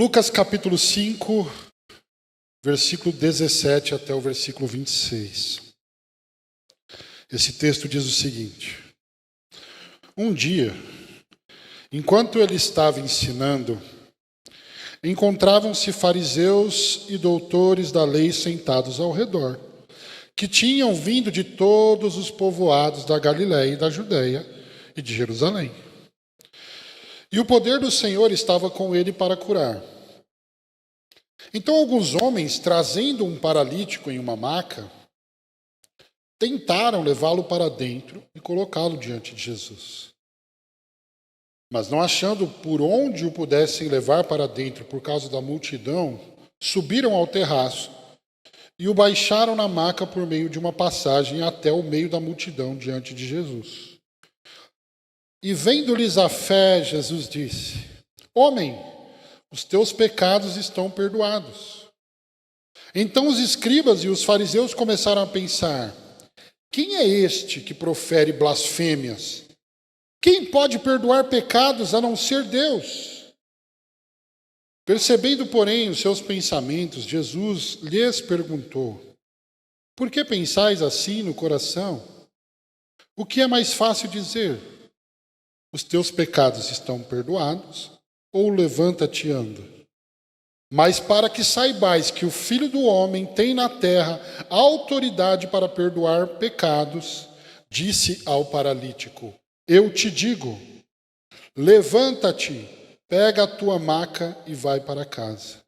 Lucas capítulo 5, versículo 17 até o versículo 26. Esse texto diz o seguinte: Um dia, enquanto ele estava ensinando, encontravam-se fariseus e doutores da lei sentados ao redor, que tinham vindo de todos os povoados da Galiléia e da Judéia e de Jerusalém. E o poder do Senhor estava com ele para curar. Então alguns homens, trazendo um paralítico em uma maca, tentaram levá-lo para dentro e colocá-lo diante de Jesus. Mas não achando por onde o pudessem levar para dentro por causa da multidão, subiram ao terraço e o baixaram na maca por meio de uma passagem até o meio da multidão diante de Jesus. E vendo-lhes a fé, Jesus disse: Homem, os teus pecados estão perdoados. Então os escribas e os fariseus começaram a pensar: quem é este que profere blasfêmias? Quem pode perdoar pecados a não ser Deus? Percebendo, porém, os seus pensamentos, Jesus lhes perguntou: Por que pensais assim no coração? O que é mais fácil dizer? Os teus pecados estão perdoados, ou levanta-te e anda? Mas para que saibais que o Filho do Homem tem na terra autoridade para perdoar pecados, disse ao paralítico: Eu te digo, levanta-te, pega a tua maca e vai para casa.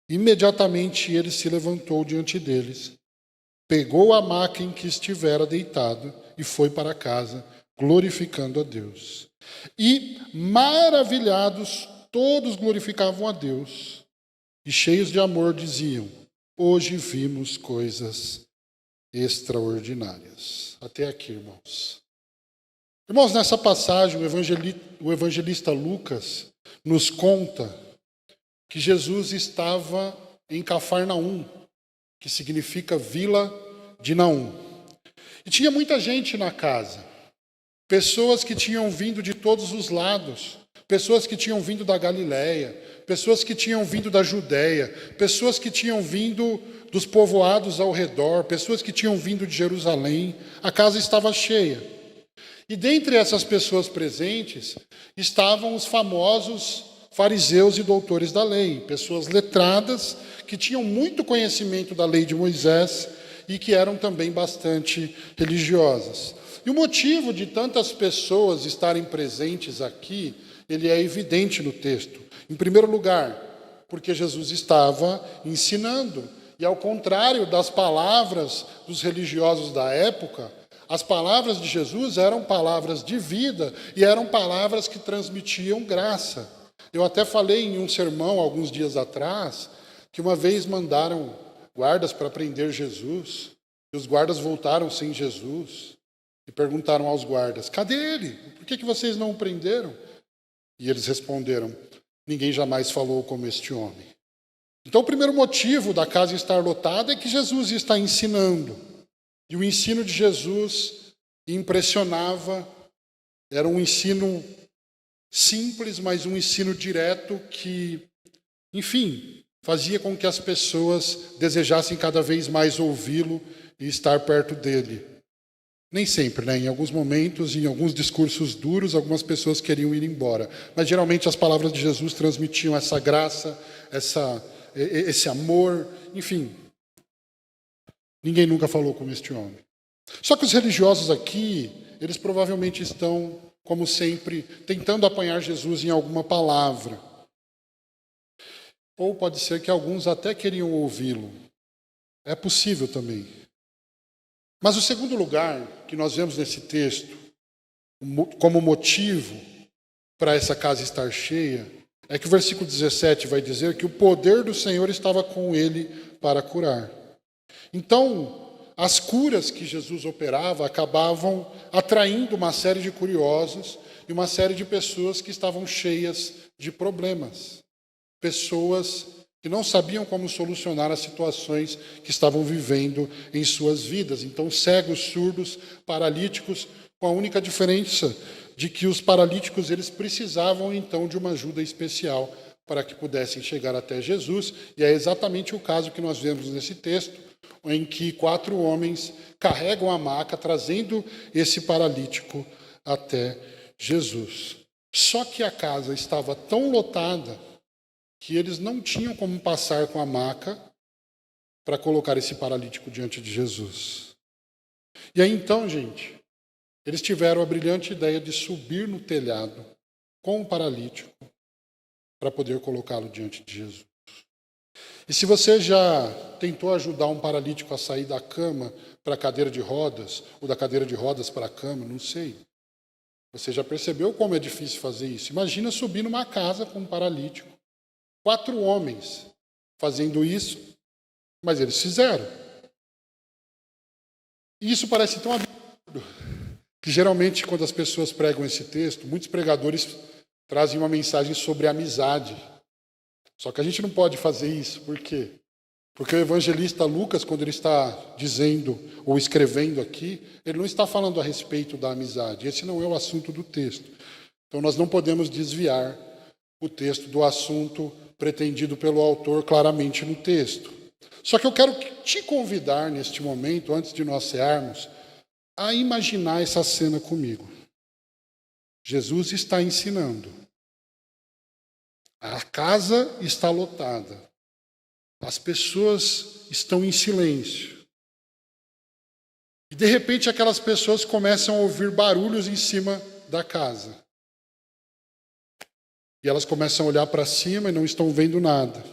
Imediatamente ele se levantou diante deles, pegou a maca em que estivera deitado e foi para casa, glorificando a Deus. E, maravilhados, todos glorificavam a Deus e, cheios de amor, diziam: Hoje vimos coisas extraordinárias. Até aqui, irmãos. Irmãos, nessa passagem, o evangelista Lucas nos conta que Jesus estava em Cafarnaum, que significa Vila de Naum. E tinha muita gente na casa. Pessoas que tinham vindo de todos os lados, pessoas que tinham vindo da Galiléia, pessoas que tinham vindo da Judéia, pessoas que tinham vindo dos povoados ao redor, pessoas que tinham vindo de Jerusalém. A casa estava cheia. E dentre essas pessoas presentes estavam os famosos fariseus e doutores da lei, pessoas letradas que tinham muito conhecimento da lei de Moisés e que eram também bastante religiosas. E o motivo de tantas pessoas estarem presentes aqui, ele é evidente no texto. Em primeiro lugar, porque Jesus estava ensinando. E ao contrário das palavras dos religiosos da época, as palavras de Jesus eram palavras de vida e eram palavras que transmitiam graça. Eu até falei em um sermão, alguns dias atrás, que uma vez mandaram guardas para prender Jesus, e os guardas voltaram sem Jesus. E perguntaram aos guardas: cadê ele? Por que vocês não o prenderam? E eles responderam: ninguém jamais falou como este homem. Então o primeiro motivo da casa estar lotada é que Jesus está ensinando. E o ensino de Jesus impressionava. Era um ensino simples, mas um ensino direto que, enfim, fazia com que as pessoas desejassem cada vez mais ouvi-lo e estar perto dele. Nem sempre, né? Em alguns momentos, em alguns discursos duros, algumas pessoas queriam ir embora. Mas geralmente as palavras de Jesus transmitiam essa graça, esse amor, enfim. Ninguém nunca falou como este homem. Só que os religiosos aqui, eles provavelmente estão, como sempre, tentando apanhar Jesus em alguma palavra. Ou pode ser que alguns até queriam ouvi-lo. É possível também. Mas o segundo lugar que nós vemos nesse texto, como motivo para essa casa estar cheia, é que o versículo 17 vai dizer que o poder do Senhor estava com ele para curar. Então, as curas que Jesus operava acabavam atraindo uma série de curiosos e uma série de pessoas que estavam cheias de problemas. Pessoas que não sabiam como solucionar as situações que estavam vivendo em suas vidas. Então, cegos, surdos, paralíticos, com a única diferença de que os paralíticos eles precisavam, então, de uma ajuda especial para que pudessem chegar até Jesus. E é exatamente o caso que nós vemos nesse texto, em que 4 homens carregam a maca, trazendo esse paralítico até Jesus. Só que a casa estava tão lotada que eles não tinham como passar com a maca para colocar esse paralítico diante de Jesus. E aí então, gente, eles tiveram a brilhante ideia de subir no telhado com o paralítico para poder colocá-lo diante de Jesus. E se você já tentou ajudar um paralítico a sair da cama para a cadeira de rodas, ou da cadeira de rodas para a cama, não sei. Você já percebeu como é difícil fazer isso? Imagina subir numa casa com um paralítico. 4 homens fazendo isso, mas eles fizeram. E isso parece tão absurdo, que geralmente quando as pessoas pregam esse texto, muitos pregadores trazem uma mensagem sobre amizade. Só que a gente não pode fazer isso. Por quê? Porque o evangelista Lucas, quando ele está dizendo ou escrevendo aqui, ele não está falando a respeito da amizade. Esse não é o assunto do texto. Então nós não podemos desviar o texto do assunto pretendido pelo autor claramente no texto. Só que eu quero te convidar neste momento, antes de nós cearmos, a imaginar essa cena comigo. Jesus está ensinando. A casa está lotada. As pessoas estão em silêncio. E de repente aquelas pessoas começam a ouvir barulhos em cima da casa. E elas começam a olhar para cima e não estão vendo nada.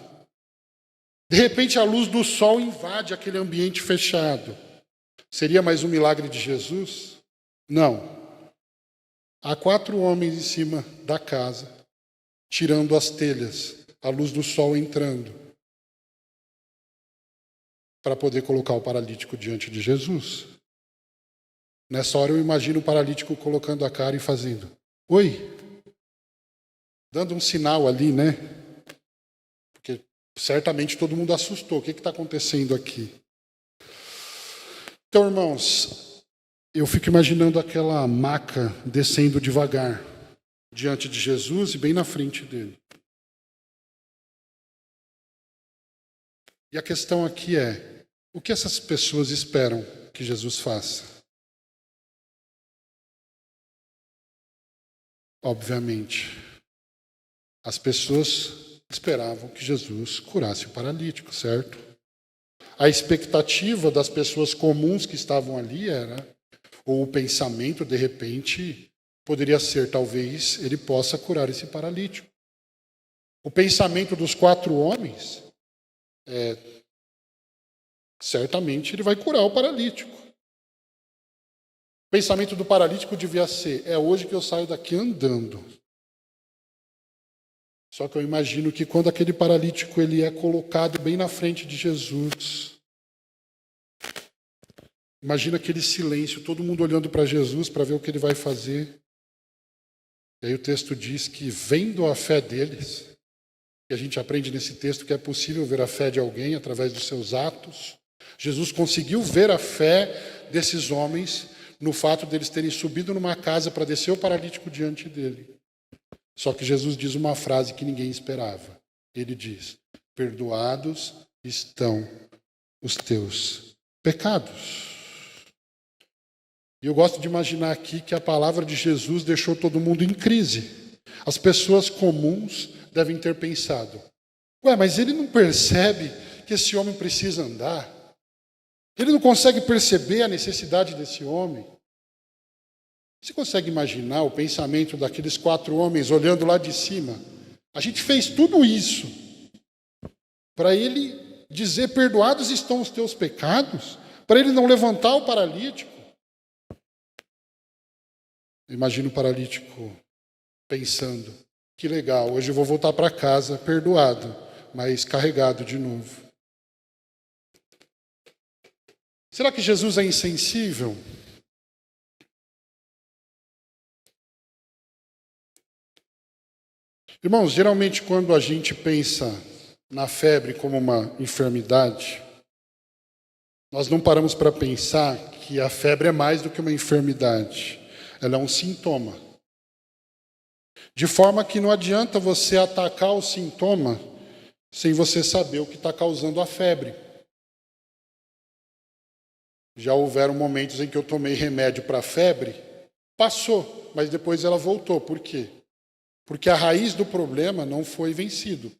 De repente a luz do sol invade aquele ambiente fechado. Seria mais um milagre de Jesus? Não. Há 4 homens em cima da casa, tirando as telhas, a luz do sol entrando, para poder colocar o paralítico diante de Jesus. Nessa hora eu imagino o paralítico colocando a cara e fazendo: oi, dando um sinal ali, né? Porque certamente todo mundo assustou. O que está acontecendo aqui? Então, irmãos, eu fico imaginando aquela maca descendo devagar diante de Jesus e bem na frente dele. E a questão aqui é: o que essas pessoas esperam que Jesus faça? Obviamente, as pessoas esperavam que Jesus curasse o paralítico, certo? A expectativa das pessoas comuns que estavam ali era, ou o pensamento, de repente, poderia ser: talvez ele possa curar esse paralítico. O pensamento dos 4 homens é: certamente ele vai curar o paralítico. O pensamento do paralítico devia ser: é hoje que eu saio daqui andando. Só que eu imagino que quando aquele paralítico ele é colocado bem na frente de Jesus, imagina aquele silêncio, todo mundo olhando para Jesus para ver o que ele vai fazer. E aí o texto diz que, vendo a fé deles, e a gente aprende nesse texto que é possível ver a fé de alguém através dos seus atos, Jesus conseguiu ver a fé desses homens no fato deles terem subido numa casa para descer o paralítico diante dele. Só que Jesus diz uma frase que ninguém esperava. Ele diz: perdoados estão os teus pecados. E eu gosto de imaginar aqui que a palavra de Jesus deixou todo mundo em crise. As pessoas comuns devem ter pensado: ué, mas ele não percebe que esse homem precisa andar? Ele não consegue perceber a necessidade desse homem? Você consegue imaginar o pensamento daqueles 4 homens olhando lá de cima? A gente fez tudo isso para ele dizer: perdoados estão os teus pecados, para ele não levantar o paralítico. Imagina o paralítico pensando: que legal, hoje eu vou voltar para casa perdoado, mas carregado de novo. Será que Jesus é insensível? Irmãos, geralmente quando a gente pensa na febre como uma enfermidade, nós não paramos para pensar que a febre é mais do que uma enfermidade. Ela é um sintoma. De forma que não adianta você atacar o sintoma sem você saber o que está causando a febre. Já houveram momentos em que eu tomei remédio para a febre, passou, mas depois ela voltou. Por quê? Porque a raiz do problema não foi vencido.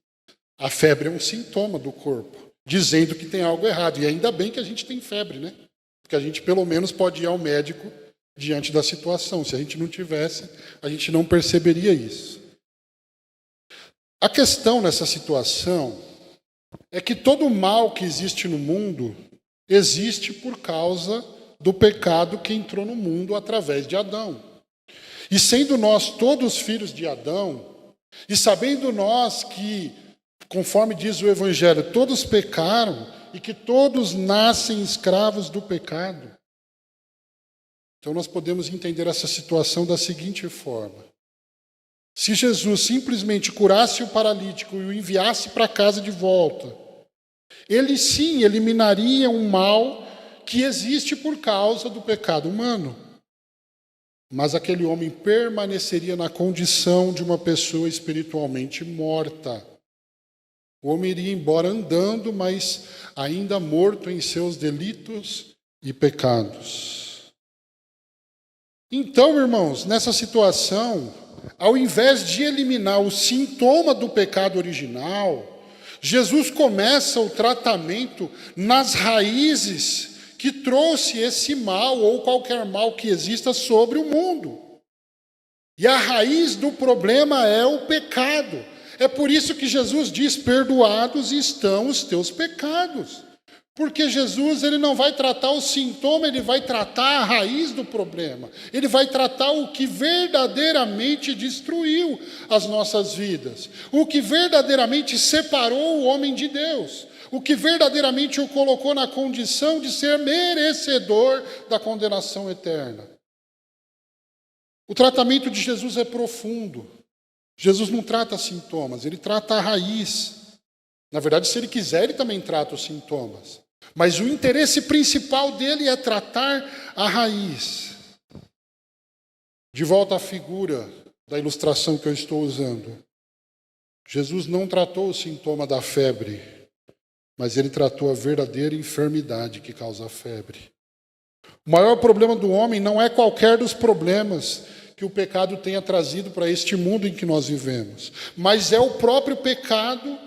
A febre é um sintoma do corpo, dizendo que tem algo errado. E ainda bem que a gente tem febre, né? Porque a gente pelo menos pode ir ao médico diante da situação. Se a gente não tivesse, a gente não perceberia isso. A questão nessa situação é que todo o mal que existe no mundo existe por causa do pecado que entrou no mundo através de Adão. E sendo nós todos filhos de Adão, e sabendo nós que, conforme diz o Evangelho, todos pecaram e que todos nascem escravos do pecado, então nós podemos entender essa situação da seguinte forma. Se Jesus simplesmente curasse o paralítico e o enviasse para casa de volta, ele sim eliminaria um mal que existe por causa do pecado humano. Mas aquele homem permaneceria na condição de uma pessoa espiritualmente morta. O homem iria embora andando, mas ainda morto em seus delitos e pecados. Então, irmãos, nessa situação, ao invés de eliminar o sintoma do pecado original, Jesus começa o tratamento nas raízes que trouxe esse mal ou qualquer mal que exista sobre o mundo. E a raiz do problema é o pecado. É por isso que Jesus diz: perdoados estão os teus pecados. Porque Jesus, ele não vai tratar o sintoma, ele vai tratar a raiz do problema. Ele vai tratar o que verdadeiramente destruiu as nossas vidas. O que verdadeiramente separou o homem de Deus. O que verdadeiramente o colocou na condição de ser merecedor da condenação eterna. O tratamento de Jesus é profundo. Jesus não trata sintomas, ele trata a raiz. Na verdade, se ele quiser, ele também trata os sintomas. Mas o interesse principal dele é tratar a raiz. De volta à figura da ilustração que eu estou usando. Jesus não tratou o sintoma da febre, mas ele tratou a verdadeira enfermidade que causa a febre. O maior problema do homem não é qualquer dos problemas que o pecado tenha trazido para este mundo em que nós vivemos, mas é o próprio pecado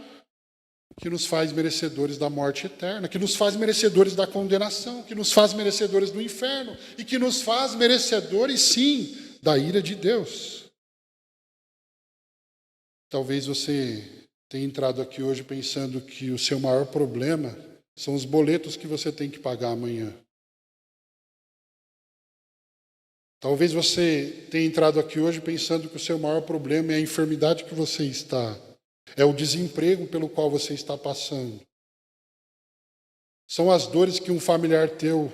que nos faz merecedores da morte eterna, que nos faz merecedores da condenação, que nos faz merecedores do inferno e que nos faz merecedores, sim, da ira de Deus. Talvez você tenha entrado aqui hoje pensando que o seu maior problema são os boletos que você tem que pagar amanhã. Talvez você tenha entrado aqui hoje pensando que o seu maior problema é a enfermidade que você está. É o desemprego pelo qual você está passando. São as dores que um familiar teu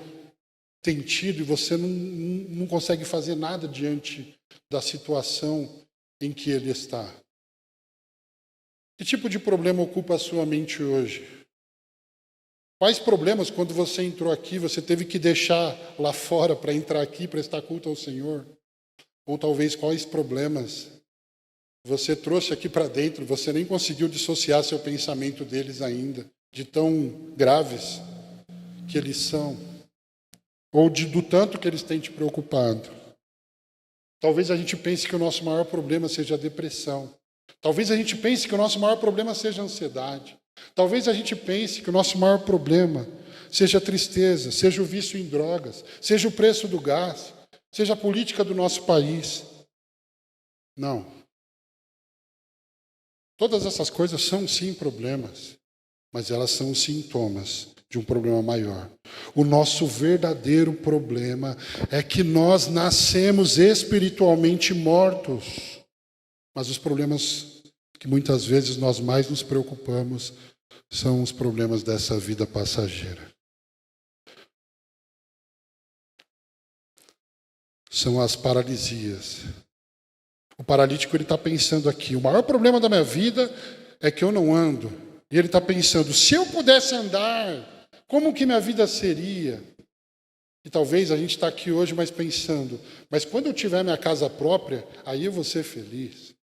tem tido e você não consegue fazer nada diante da situação em que ele está. Que tipo de problema ocupa a sua mente hoje? Quais problemas, quando você entrou aqui, você teve que deixar lá fora para entrar aqui e prestar culto ao Senhor? Ou talvez quais problemas você trouxe aqui para dentro, você nem conseguiu dissociar seu pensamento deles ainda, de tão graves que eles são, ou do tanto que eles têm te preocupado. Talvez a gente pense que o nosso maior problema seja a depressão. Talvez a gente pense que o nosso maior problema seja a ansiedade. Talvez a gente pense que o nosso maior problema seja a tristeza, seja o vício em drogas, seja o preço do gás, seja a política do nosso país. Não. Todas essas coisas são sim problemas, mas elas são sintomas de um problema maior. O nosso verdadeiro problema é que nós nascemos espiritualmente mortos, mas os problemas que muitas vezes nós mais nos preocupamos são os problemas dessa vida passageira. São as paralisias. O paralítico ele está pensando aqui, o maior problema da minha vida é que eu não ando. E ele está pensando, se eu pudesse andar, como que minha vida seria? E talvez a gente está aqui hoje, mas pensando, mas quando eu tiver minha casa própria, aí eu vou ser feliz.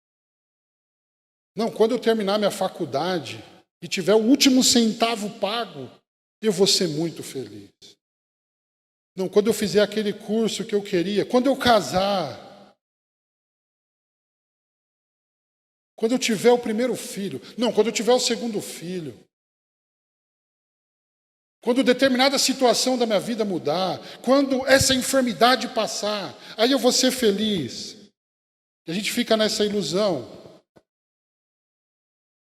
Não, quando eu terminar minha faculdade e tiver o último centavo pago, eu vou ser muito feliz. Não, quando eu fizer aquele curso que eu queria, quando eu casar, quando eu tiver o primeiro filho, não, quando eu tiver o segundo filho, quando determinada situação da minha vida mudar, quando essa enfermidade passar, aí eu vou ser feliz. E a gente fica nessa ilusão.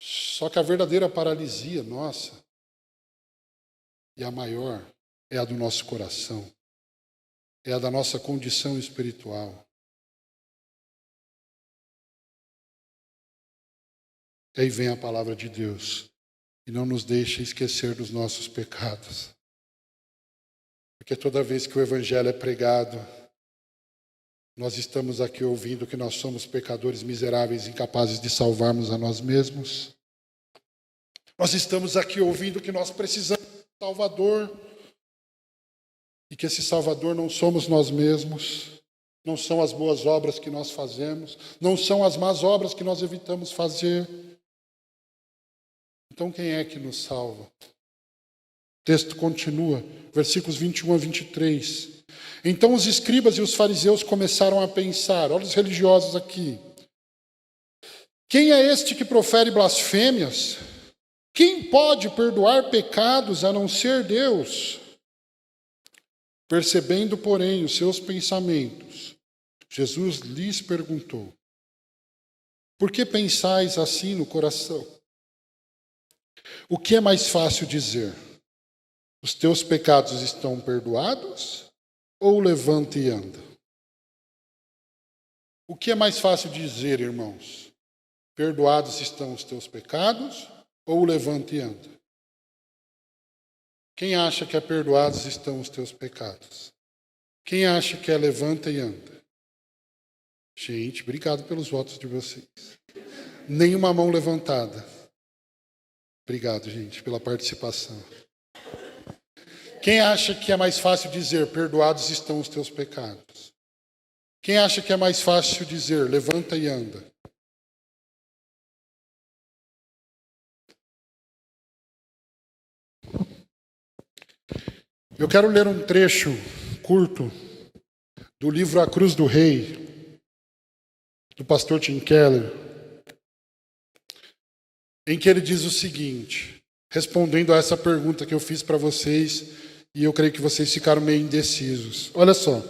Só que a verdadeira paralisia nossa, e a maior, é a do nosso coração, é a da nossa condição espiritual. E aí vem a palavra de Deus, e não nos deixa esquecer dos nossos pecados. Porque toda vez que o Evangelho é pregado, nós estamos aqui ouvindo que nós somos pecadores miseráveis, incapazes de salvarmos a nós mesmos. Nós estamos aqui ouvindo que nós precisamos de um Salvador, e que esse Salvador não somos nós mesmos, não são as boas obras que nós fazemos, não são as más obras que nós evitamos fazer. Então quem é que nos salva? O texto continua, versículos 21 a 23. Então os escribas e os fariseus começaram a pensar, olha os religiosos aqui. Quem é este que profere blasfêmias? Quem pode perdoar pecados a não ser Deus? Percebendo, porém, os seus pensamentos, Jesus lhes perguntou: por que pensais assim no coração? O que é mais fácil dizer? Os teus pecados estão perdoados? Ou levanta e anda? O que é mais fácil dizer, irmãos? Perdoados estão os teus pecados? Ou levanta e anda? Quem acha que é perdoados estão os teus pecados? Quem acha que é levanta e anda? Gente, obrigado pelos votos de vocês. Nenhuma mão levantada. Obrigado, gente, pela participação. Quem acha que é mais fácil dizer, perdoados estão os teus pecados? Quem acha que é mais fácil dizer, levanta e anda? Eu quero ler um trecho curto do livro A Cruz do Rei, do pastor Tim Keller, em que ele diz o seguinte, respondendo a essa pergunta que eu fiz para vocês, e eu creio que vocês ficaram meio indecisos. Olha só,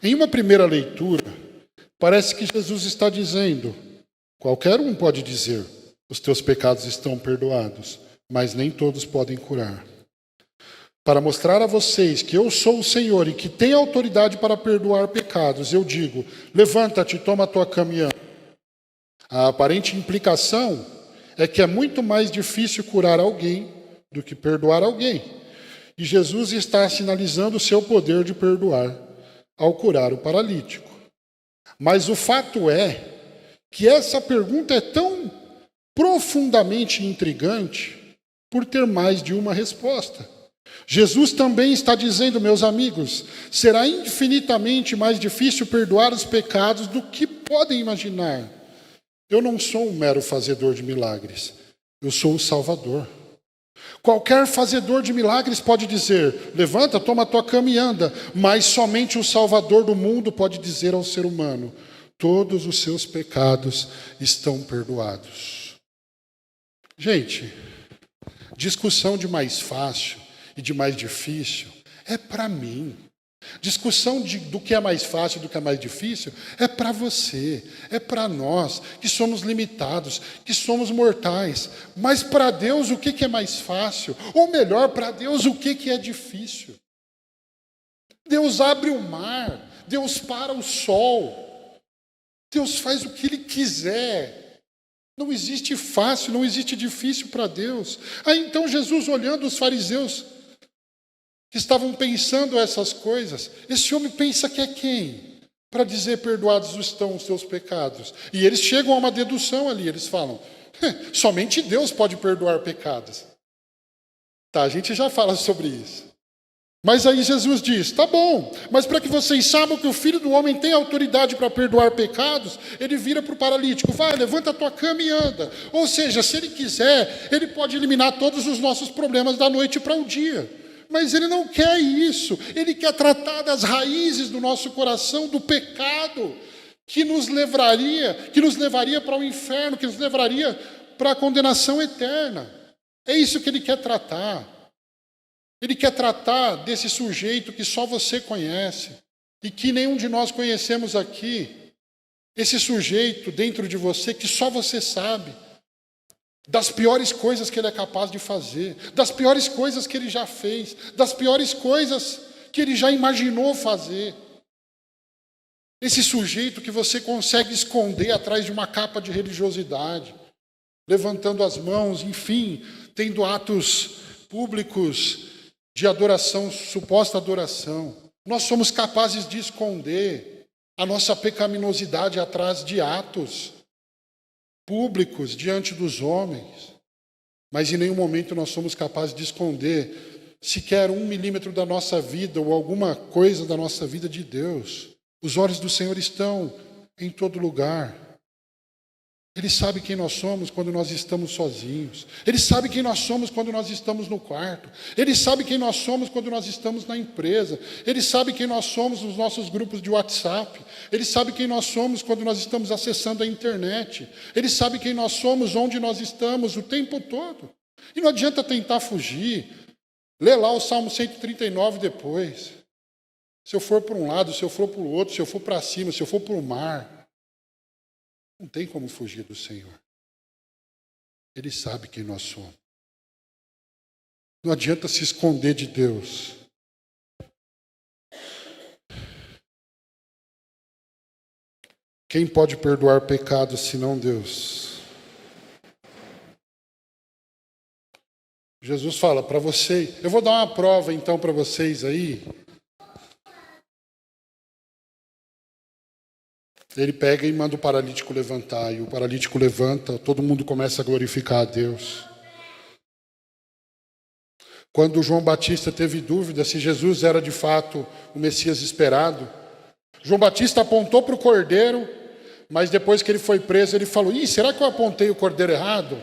em uma primeira leitura, parece que Jesus está dizendo, qualquer um pode dizer, os teus pecados estão perdoados, mas nem todos podem curar. Para mostrar a vocês que eu sou o Senhor e que tenho autoridade para perdoar pecados, eu digo, levanta-te, toma a tua cama e anda. A aparente implicação é que é muito mais difícil curar alguém do que perdoar alguém. E Jesus está sinalizando o seu poder de perdoar ao curar o paralítico. Mas o fato é que essa pergunta é tão profundamente intrigante por ter mais de uma resposta. Jesus também está dizendo, meus amigos, será infinitamente mais difícil perdoar os pecados do que podem imaginar. Eu não sou um mero fazedor de milagres, eu sou o Salvador. Qualquer fazedor de milagres pode dizer, levanta, toma a tua cama e anda, mas somente o Salvador do mundo pode dizer ao ser humano, todos os seus pecados estão perdoados. Gente, discussão de mais fácil e de mais difícil é para mim. Discussão do que é mais fácil e do que é mais difícil é para você, é para nós, que somos limitados, que somos mortais. Mas para Deus o que é mais fácil? Ou melhor, para Deus o que é difícil? Deus abre o mar, Deus para o sol, Deus faz o que Ele quiser. Não existe fácil, não existe difícil para Deus. Aí então Jesus, olhando os fariseus que estavam pensando essas coisas, esse homem pensa que é quem? Para dizer, perdoados estão os seus pecados. E eles chegam a uma dedução ali, eles falam, somente Deus pode perdoar pecados. Tá, a gente já fala sobre isso. Mas aí Jesus diz, tá bom, mas para que vocês saibam que o Filho do Homem tem autoridade para perdoar pecados, ele vira para o paralítico, vai, levanta a tua cama e anda. Ou seja, se ele quiser, ele pode eliminar todos os nossos problemas da noite para o dia. Mas ele não quer isso, ele quer tratar das raízes do nosso coração, do pecado, que nos levaria para o inferno, que nos levaria para a condenação eterna. É isso que ele quer tratar. Ele quer tratar desse sujeito que só você conhece e que nenhum de nós conhecemos aqui. Esse sujeito dentro de você que só você sabe. Das piores coisas que ele é capaz de fazer, das piores coisas que ele já fez, das piores coisas que ele já imaginou fazer. Esse sujeito que você consegue esconder atrás de uma capa de religiosidade, levantando as mãos, enfim, tendo atos públicos de adoração, suposta adoração. Nós somos capazes de esconder a nossa pecaminosidade atrás de atos públicos diante dos homens, mas em nenhum momento nós somos capazes de esconder sequer 1 milímetro da nossa vida ou alguma coisa da nossa vida de Deus. Os olhos do Senhor estão em todo lugar. Ele sabe quem nós somos quando nós estamos sozinhos. Ele sabe quem nós somos quando nós estamos no quarto. Ele sabe quem nós somos quando nós estamos na empresa. Ele sabe quem nós somos nos nossos grupos de WhatsApp. Ele sabe quem nós somos quando nós estamos acessando a internet. Ele sabe quem nós somos, onde nós estamos o tempo todo. E não adianta tentar fugir. Lê lá o Salmo 139 depois. Se eu for para um lado, se eu for para o outro, se eu for para cima, se eu for para o mar. Não tem como fugir do Senhor. Ele sabe quem nós somos. Não adianta se esconder de Deus. Quem pode perdoar pecados senão Deus? Jesus fala para você, eu vou dar uma prova então para vocês aí. Ele pega e manda o paralítico levantar, e o paralítico levanta, todo mundo começa a glorificar a Deus. Quando João Batista teve dúvida se Jesus era de fato o Messias esperado, João Batista apontou para o cordeiro, mas depois que ele foi preso, ele falou, será que eu apontei o cordeiro errado?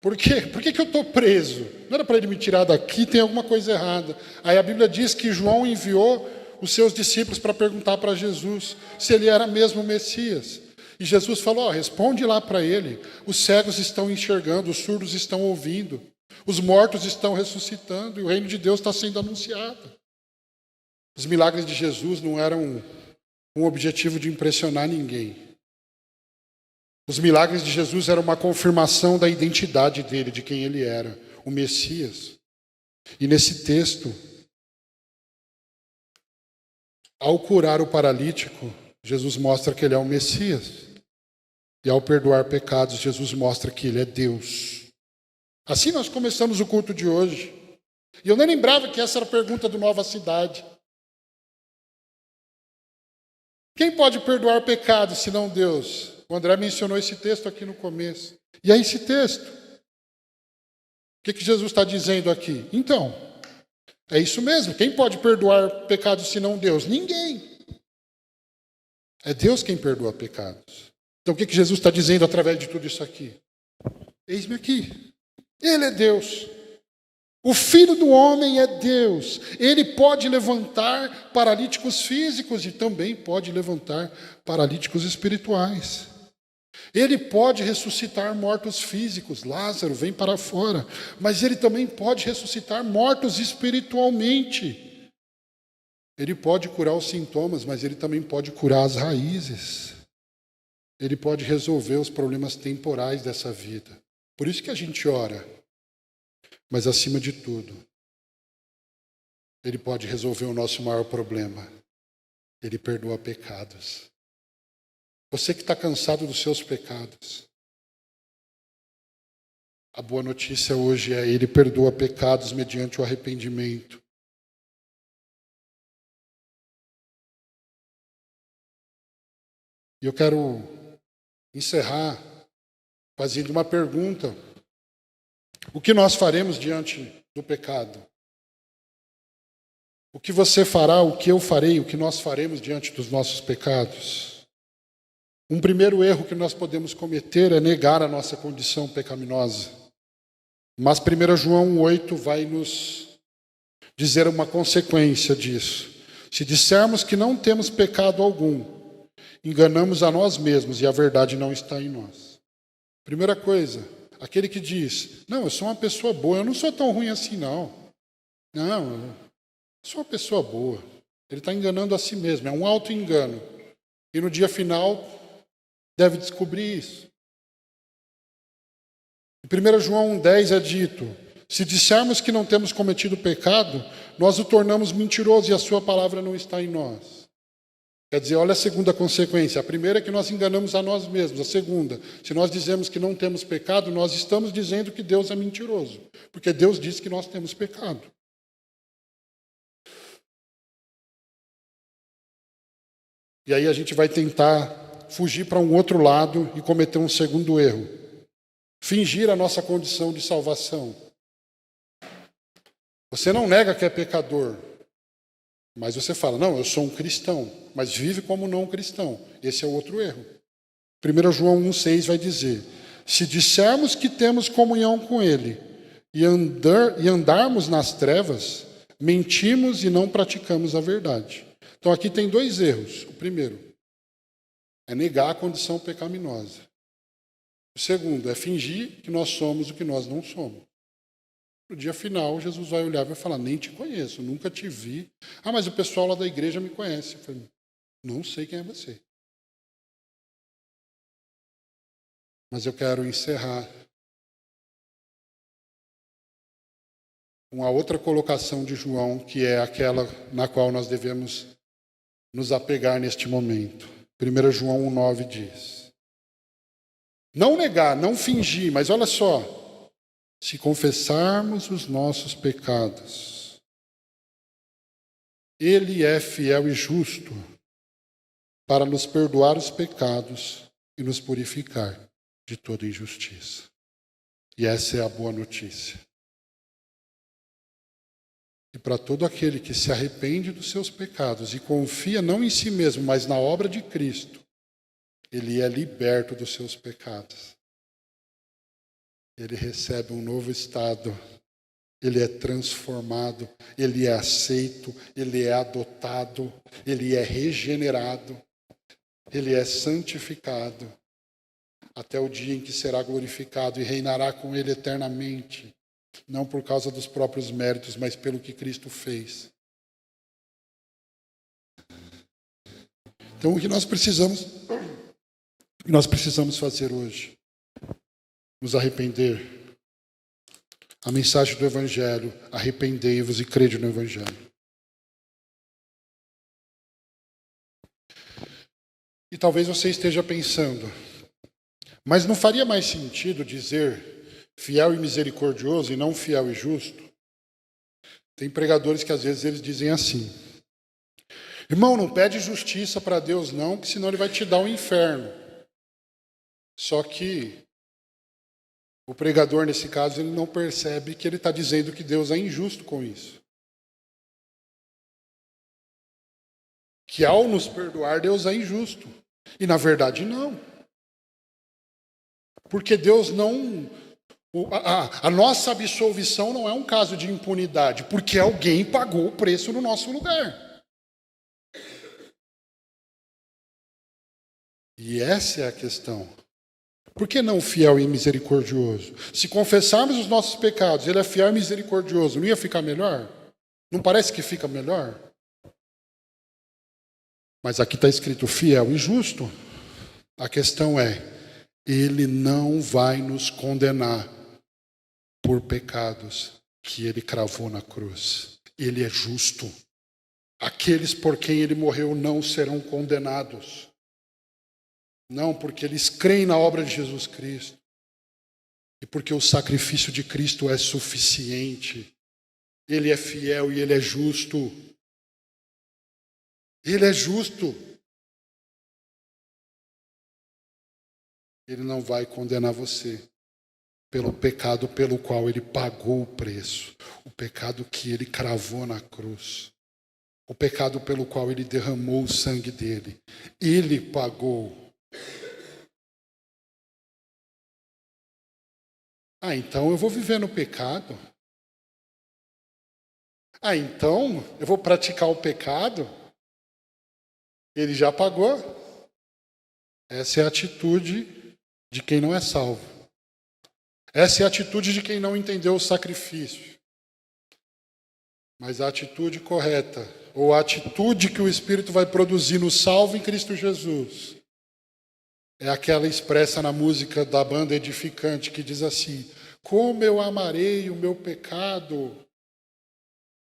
Por quê? Por que eu estou preso? Não era para ele me tirar daqui, tem alguma coisa errada. Aí a Bíblia diz que João enviou os seus discípulos para perguntar para Jesus se ele era mesmo o Messias. E Jesus falou, responde lá para ele, os cegos estão enxergando, os surdos estão ouvindo, os mortos estão ressuscitando e o reino de Deus está sendo anunciado. Os milagres de Jesus não eram um objetivo de impressionar ninguém. Os milagres de Jesus eram uma confirmação da identidade dele, de quem ele era, o Messias. E nesse texto, ao curar o paralítico, Jesus mostra que ele é o Messias. E ao perdoar pecados, Jesus mostra que ele é Deus. Assim nós começamos o culto de hoje. E eu nem lembrava que essa era a pergunta do Nova Cidade. Quem pode perdoar pecados senão Deus? O André mencionou esse texto aqui no começo. E é esse texto. O que Jesus está dizendo aqui? Então, é isso mesmo. Quem pode perdoar pecados senão Deus? Ninguém. É Deus quem perdoa pecados. Então o que Jesus está dizendo através de tudo isso aqui? Eis-me aqui. Ele é Deus. O Filho do Homem é Deus. Ele pode levantar paralíticos físicos e também pode levantar paralíticos espirituais. Ele pode ressuscitar mortos físicos. Lázaro vem para fora. Mas ele também pode ressuscitar mortos espiritualmente. Ele pode curar os sintomas, mas ele também pode curar as raízes. Ele pode resolver os problemas temporais dessa vida. Por isso que a gente ora. Mas acima de tudo, ele pode resolver o nosso maior problema. Ele perdoa pecados. Você que está cansado dos seus pecados. A boa notícia hoje é: ele perdoa pecados mediante o arrependimento. E eu quero encerrar fazendo uma pergunta. O que nós faremos diante do pecado? O que você fará, o que eu farei, o que nós faremos diante dos nossos pecados? Um primeiro erro que nós podemos cometer é negar a nossa condição pecaminosa. Mas 1 João 8 vai nos dizer uma consequência disso. Se dissermos que não temos pecado algum, enganamos a nós mesmos e a verdade não está em nós. Primeira coisa, aquele que diz, não, eu sou uma pessoa boa, eu não sou tão ruim assim não. Não, eu sou uma pessoa boa. Ele está enganando a si mesmo, é um auto-engano. E no dia final, deve descobrir isso. Em 1 João 1,10 é dito, se dissermos que não temos cometido pecado, nós o tornamos mentiroso e a sua palavra não está em nós. Quer dizer, olha a segunda consequência. A primeira é que nós enganamos a nós mesmos. A segunda, se nós dizemos que não temos pecado, nós estamos dizendo que Deus é mentiroso. Porque Deus diz que nós temos pecado. E aí a gente vai tentar fugir para um outro lado e cometer um segundo erro. Fingir a nossa condição de salvação. Você não nega que é pecador, mas você fala, não, eu sou um cristão, mas vive como não cristão. Esse é o outro erro. 1 João 1,6 vai dizer, se dissermos que temos comunhão com Ele e andarmos nas trevas, mentimos e não praticamos a verdade. Então aqui tem dois erros. O primeiro é negar a condição pecaminosa. O segundo é fingir que nós somos o que nós não somos. No dia final, Jesus vai olhar e vai falar, nem te conheço, nunca te vi. Ah, mas o pessoal lá da igreja me conhece. Eu falei, não sei quem é você. Mas eu quero encerrar com a outra colocação de João, que é aquela na qual nós devemos nos apegar neste momento. 1 João 1,9 diz, não negar, não fingir, mas olha só, se confessarmos os nossos pecados, Ele é fiel e justo para nos perdoar os pecados e nos purificar de toda injustiça. E essa é a boa notícia. E para todo aquele que se arrepende dos seus pecados e confia não em si mesmo, mas na obra de Cristo, ele é liberto dos seus pecados. Ele recebe um novo estado, ele é transformado, ele é aceito, ele é adotado, ele é regenerado, ele é santificado, até o dia em que será glorificado e reinará com ele eternamente, não por causa dos próprios méritos, mas pelo que Cristo fez. Então o que nós precisamos fazer hoje? Nos arrepender. A mensagem do Evangelho, arrependei-vos e crede no Evangelho. E talvez você esteja pensando, mas não faria mais sentido dizer fiel e misericordioso e não fiel e justo? Tem pregadores que às vezes eles dizem assim, irmão, não pede justiça para Deus não, que senão ele vai te dar um inferno. Só que o pregador, nesse caso, ele não percebe que ele está dizendo que Deus é injusto com isso. Que ao nos perdoar, Deus é injusto. E na verdade não. Porque Deus não... A nossa absolvição não é um caso de impunidade, porque alguém pagou o preço no nosso lugar. E essa é a questão. Por que não fiel e misericordioso? Se confessarmos os nossos pecados, ele é fiel e misericordioso, não ia ficar melhor? Não parece que fica melhor? Mas aqui está escrito fiel e justo. A questão é, ele não vai nos condenar por pecados que ele cravou na cruz. Ele é justo. Aqueles por quem ele morreu não serão condenados. Não, porque eles creem na obra de Jesus Cristo. E porque o sacrifício de Cristo é suficiente. Ele é fiel e ele é justo. Ele é justo. Ele não vai condenar você pelo pecado pelo qual ele pagou o preço. O pecado que ele cravou na cruz. o pecado pelo qual ele derramou o sangue dele. Ele pagou. Ah, então eu vou viver no pecado? Ah, então eu vou praticar o pecado? Ele já pagou. Essa é a atitude de quem não é salvo. Essa é a atitude de quem não entendeu o sacrifício. Mas a atitude correta, ou a atitude que o Espírito vai produzir no salvo em Cristo Jesus, é aquela expressa na música da banda Edificante, que diz assim: como eu amarei o meu pecado,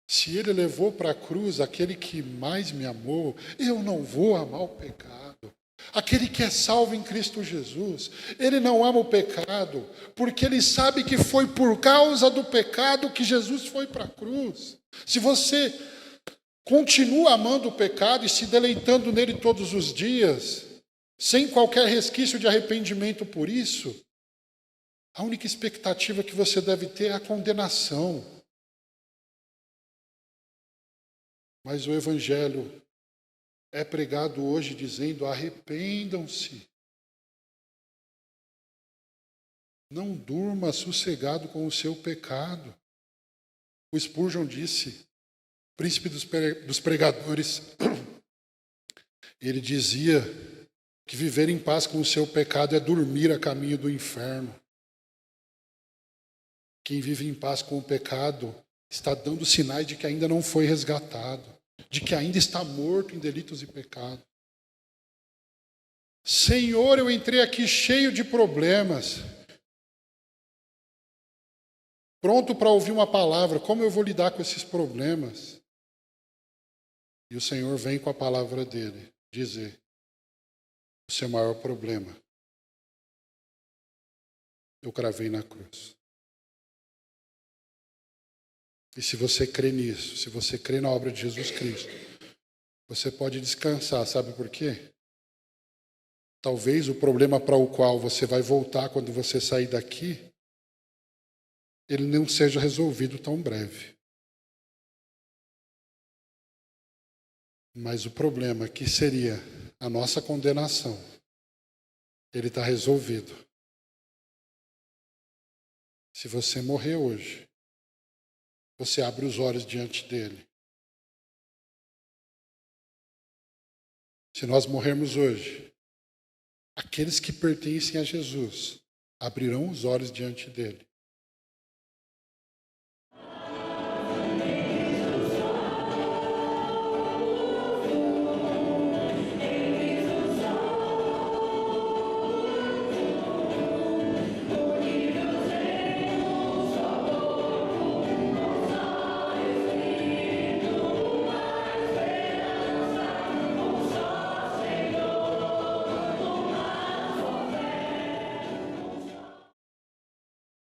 se ele levou para a cruz aquele que mais me amou, eu não vou amar o pecado. Aquele que é salvo em Cristo Jesus, ele não ama o pecado, porque ele sabe que foi por causa do pecado que Jesus foi para a cruz. Se você continua amando o pecado e se deleitando nele todos os dias, sem qualquer resquício de arrependimento por isso, a única expectativa que você deve ter é a condenação. Mas o Evangelho é pregado hoje dizendo: arrependam-se. Não durma sossegado com o seu pecado. O Spurgeon disse, príncipe dos pregadores, ele dizia que viver em paz com o seu pecado é dormir a caminho do inferno. Quem vive em paz com o pecado está dando sinais de que ainda não foi resgatado, de que ainda está morto em delitos e pecados. Senhor, eu entrei aqui cheio de problemas, pronto para ouvir uma palavra. Como eu vou lidar com esses problemas? E o Senhor vem com a palavra dele dizer: o seu maior problema eu cravei na cruz. E se você crê nisso, se você crê na obra de Jesus Cristo, você pode descansar. Sabe por quê? Talvez o problema para o qual você vai voltar quando você sair daqui, ele não seja resolvido tão breve. Mas o problema que seria a nossa condenação, ele está resolvido. Se você morrer hoje, você abre os olhos diante dele. Se nós morrermos hoje, aqueles que pertencem a Jesus abrirão os olhos diante dele.